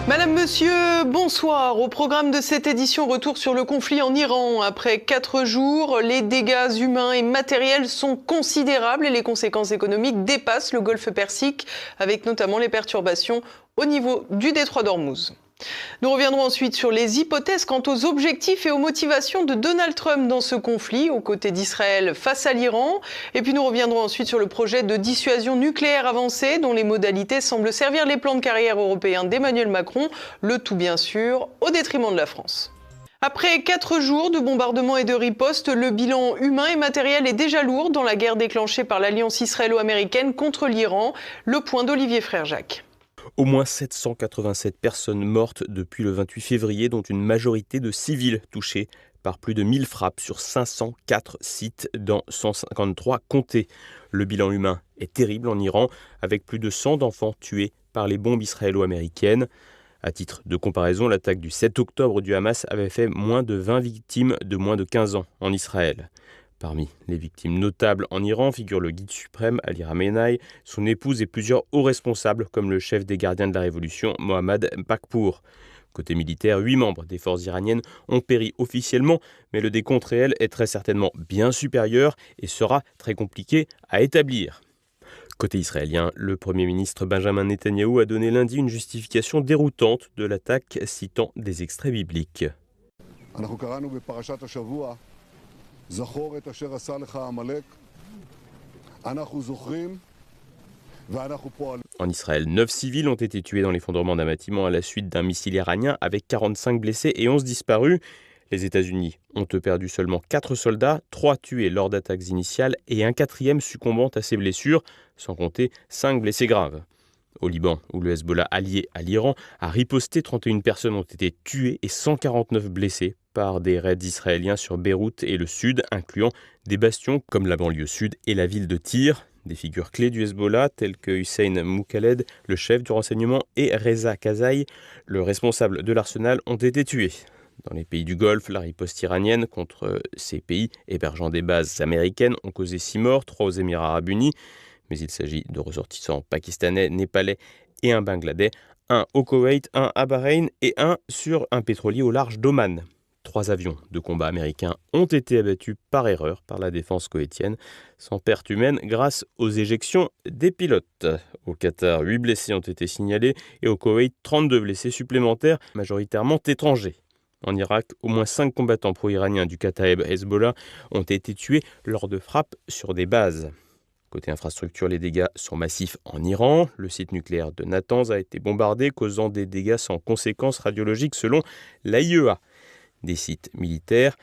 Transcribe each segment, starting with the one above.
Madame, Monsieur, bonsoir. Au programme de cette édition, retour sur le conflit en Iran. Après 4 jours, les dégâts humains et matériels sont considérables et les conséquences économiques dépassent le golfe Persique, avec notamment les perturbations au niveau du détroit d'Ormuz. Nous reviendrons ensuite sur les hypothèses quant aux objectifs et aux motivations de Donald Trump dans ce conflit, aux côtés d'Israël face à l'Iran. Et puis nous reviendrons ensuite sur le projet de dissuasion nucléaire avancée, dont les modalités semblent servir les plans de carrière européens d'Emmanuel Macron, le tout bien sûr au détriment de la France. Après 4 jours de bombardements et de ripostes, le bilan humain et matériel est déjà lourd dans la guerre déclenchée par l'alliance israélo-américaine contre l'Iran. Le point d'Olivier Frère-Jacques. Au moins 787 personnes mortes depuis le 28 février, dont une majorité de civils touchés par plus de 1000 frappes sur 504 sites dans 153 comtés. Le bilan humain est terrible en Iran, avec plus de 100 d'enfants tués par les bombes israélo-américaines. À titre de comparaison, l'attaque du 7 octobre du Hamas avait fait moins de 20 victimes de moins de 15 ans en Israël. Parmi les victimes notables en Iran figurent le guide suprême Ali Khamenei, son épouse et plusieurs hauts responsables comme le chef des gardiens de la révolution Mohammad Pakpour. Côté militaire, 8 membres des forces iraniennes ont péri officiellement, mais le décompte réel est très certainement bien supérieur et sera très compliqué à établir. Côté israélien, le Premier ministre Benjamin Netanyahou a donné lundi une justification déroutante de l'attaque citant des extraits bibliques. En Israël, 9 civils ont été tués dans l'effondrement d'un bâtiment à la suite d'un missile iranien avec 45 blessés et 11 disparus. Les États-Unis ont perdu seulement 4 soldats, 3 tués lors d'attaques initiales et un 4e succombant à ses blessures, sans compter 5 blessés graves. Au Liban, où le Hezbollah allié à l'Iran a riposté, 31 personnes ont été tuées et 149 blessées par des raids israéliens sur Beyrouth et le sud, incluant des bastions comme la banlieue sud et la ville de Tyr. Des figures clés du Hezbollah, telles que Hussein Moukaled, le chef du renseignement, et Reza Kazaï, le responsable de l'arsenal, ont été tués. Dans les pays du Golfe, la riposte iranienne contre ces pays hébergeant des bases américaines ont causé 6 morts, 3 aux Émirats arabes unis. Mais il s'agit de ressortissants pakistanais, népalais et un bangladais, un au Koweït, un à Bahreïn et un sur un pétrolier au large d'Oman. 3 avions de combat américains ont été abattus par erreur par la défense koweïtienne, sans perte humaine grâce aux éjections des pilotes. Au Qatar, 8 blessés ont été signalés et au Koweït, 32 blessés supplémentaires, majoritairement étrangers. En Irak, au moins 5 combattants pro-iraniens du Kataeb Hezbollah ont été tués lors de frappes sur des bases. Côté infrastructure, les dégâts sont massifs en Iran. Le site nucléaire de Natanz a été bombardé, causant des dégâts sans conséquences radiologiques selon l'AIEA. Des sites militaires,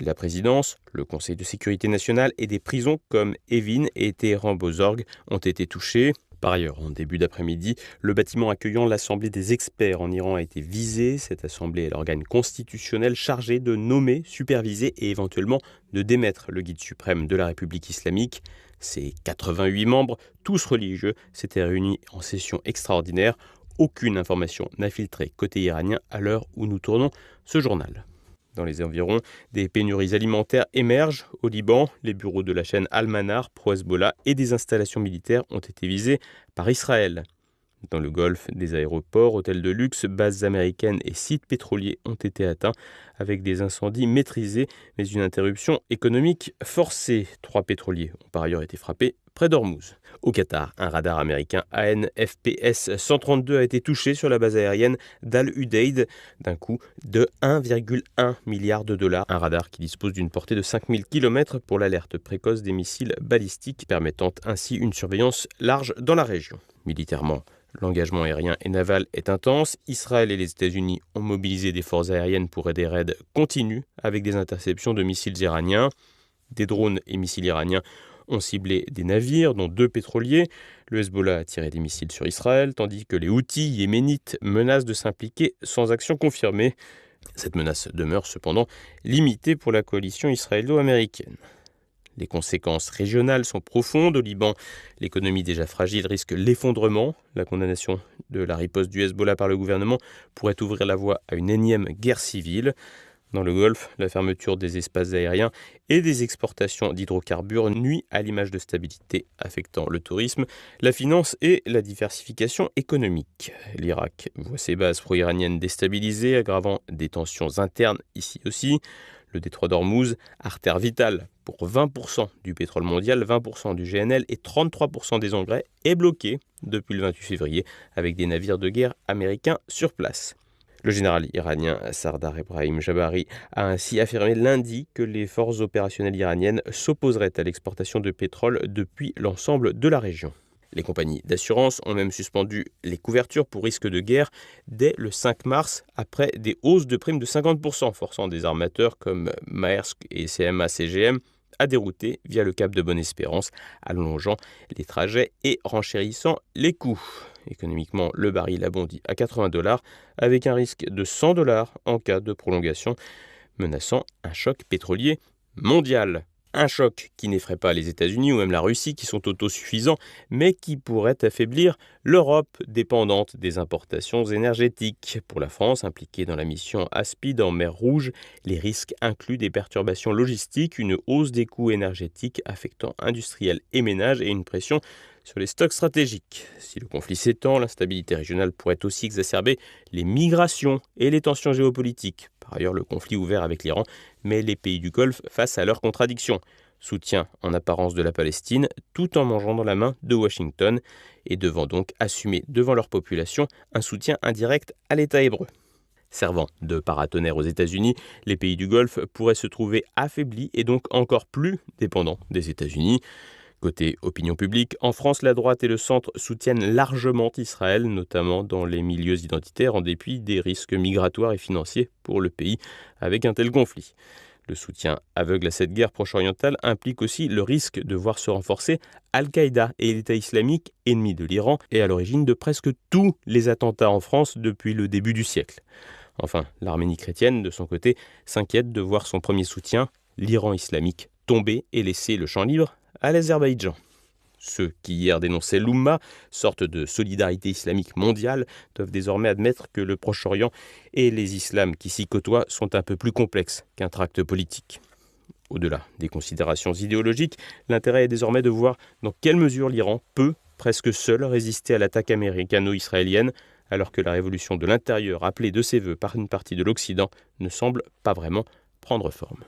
la présidence, le Conseil de sécurité nationale et des prisons comme Evin et Téhéran Bozorg ont été touchés. Par ailleurs, en début d'après-midi, le bâtiment accueillant l'Assemblée des experts en Iran a été visé. Cette assemblée est l'organe constitutionnel chargé de nommer, superviser et éventuellement de démettre le guide suprême de la République islamique. Ses 88 membres, tous religieux, s'étaient réunis en session extraordinaire. Aucune information n'a filtré côté iranien à l'heure où nous tournons ce journal. Dans les environs, des pénuries alimentaires émergent. Au Liban, les bureaux de la chaîne Al-Manar, pro-Hezbollah, et des installations militaires ont été visés par Israël. Dans le Golfe, des aéroports, hôtels de luxe, bases américaines et sites pétroliers ont été atteints avec des incendies maîtrisés, mais une interruption économique forcée. 3 pétroliers ont par ailleurs été frappés près d'Ormuz. Au Qatar, un radar américain AN/FPS 132 a été touché sur la base aérienne d'Al-Udeid d'un coût de 1,1 milliard de dollars. Un radar qui dispose d'une portée de 5000 km pour l'alerte précoce des missiles balistiques, permettant ainsi une surveillance large dans la région. Militairement, l'engagement aérien et naval est intense. Israël et les États-Unis ont mobilisé des forces aériennes pour des raids continus avec des interceptions de missiles iraniens. Des drones et missiles iraniens ont ciblé des navires, dont 2 pétroliers. Le Hezbollah a tiré des missiles sur Israël, tandis que les Houthis yéménites menacent de s'impliquer sans action confirmée. Cette menace demeure cependant limitée pour la coalition israélo-américaine. Les conséquences régionales sont profondes. Au Liban, l'économie déjà fragile risque l'effondrement. La condamnation de la riposte du Hezbollah par le gouvernement pourrait ouvrir la voie à une énième guerre civile. Dans le Golfe, la fermeture des espaces aériens et des exportations d'hydrocarbures nuit à l'image de stabilité affectant le tourisme, la finance et la diversification économique. L'Irak voit ses bases pro-iraniennes déstabilisées, aggravant des tensions internes ici aussi. Le détroit d'Ormuz, artère vitale pour 20% du pétrole mondial, 20% du GNL et 33% des engrais, est bloqué depuis le 28 février avec des navires de guerre américains sur place. Le général iranien Sardar Ebrahim Jabari a ainsi affirmé lundi que les forces opérationnelles iraniennes s'opposeraient à l'exportation de pétrole depuis l'ensemble de la région. Les compagnies d'assurance ont même suspendu les couvertures pour risque de guerre dès le 5 mars après des hausses de primes de 50%, forçant des armateurs comme Maersk et CMA-CGM à dérouter via le cap de Bonne-Espérance, allongeant les trajets et renchérissant les coûts. Économiquement, le baril a bondi à $80 avec un risque de $100 en cas de prolongation, menaçant un choc pétrolier mondial. Un choc qui n'effraie pas les États-Unis ou même la Russie qui sont autosuffisants, mais qui pourrait affaiblir l'Europe dépendante des importations énergétiques. Pour la France, impliquée dans la mission Aspide en mer Rouge, les risques incluent des perturbations logistiques, une hausse des coûts énergétiques affectant industriels et ménages et une pression sur les stocks stratégiques. Si le conflit s'étend, l'instabilité régionale pourrait aussi exacerber les migrations et les tensions géopolitiques. Par ailleurs, le conflit ouvert avec l'Iran met les pays du Golfe face à leurs contradictions. Soutien en apparence de la Palestine, tout en mangeant dans la main de Washington et devant donc assumer devant leur population un soutien indirect à l'État hébreu. Servant de paratonnerre aux États-Unis, les pays du Golfe pourraient se trouver affaiblis et donc encore plus dépendants des États-Unis. Côté opinion publique, en France, la droite et le centre soutiennent largement Israël, notamment dans les milieux identitaires, en dépit des risques migratoires et financiers pour le pays avec un tel conflit. Le soutien aveugle à cette guerre proche-orientale implique aussi le risque de voir se renforcer Al-Qaïda et l'État islamique, ennemis de l'Iran, et à l'origine de presque tous les attentats en France depuis le début du siècle. Enfin, l'Arménie chrétienne, de son côté, s'inquiète de voir son premier soutien, l'Iran islamique, tomber et laisser le champ libre à l'Azerbaïdjan. Ceux qui hier dénonçaient l'Oumma, sorte de solidarité islamique mondiale, doivent désormais admettre que le Proche-Orient et les islams qui s'y côtoient sont un peu plus complexes qu'un tract politique. Au-delà des considérations idéologiques, l'intérêt est désormais de voir dans quelle mesure l'Iran peut, presque seul, résister à l'attaque américano-israélienne, alors que la révolution de l'intérieur appelée de ses vœux par une partie de l'Occident ne semble pas vraiment prendre forme.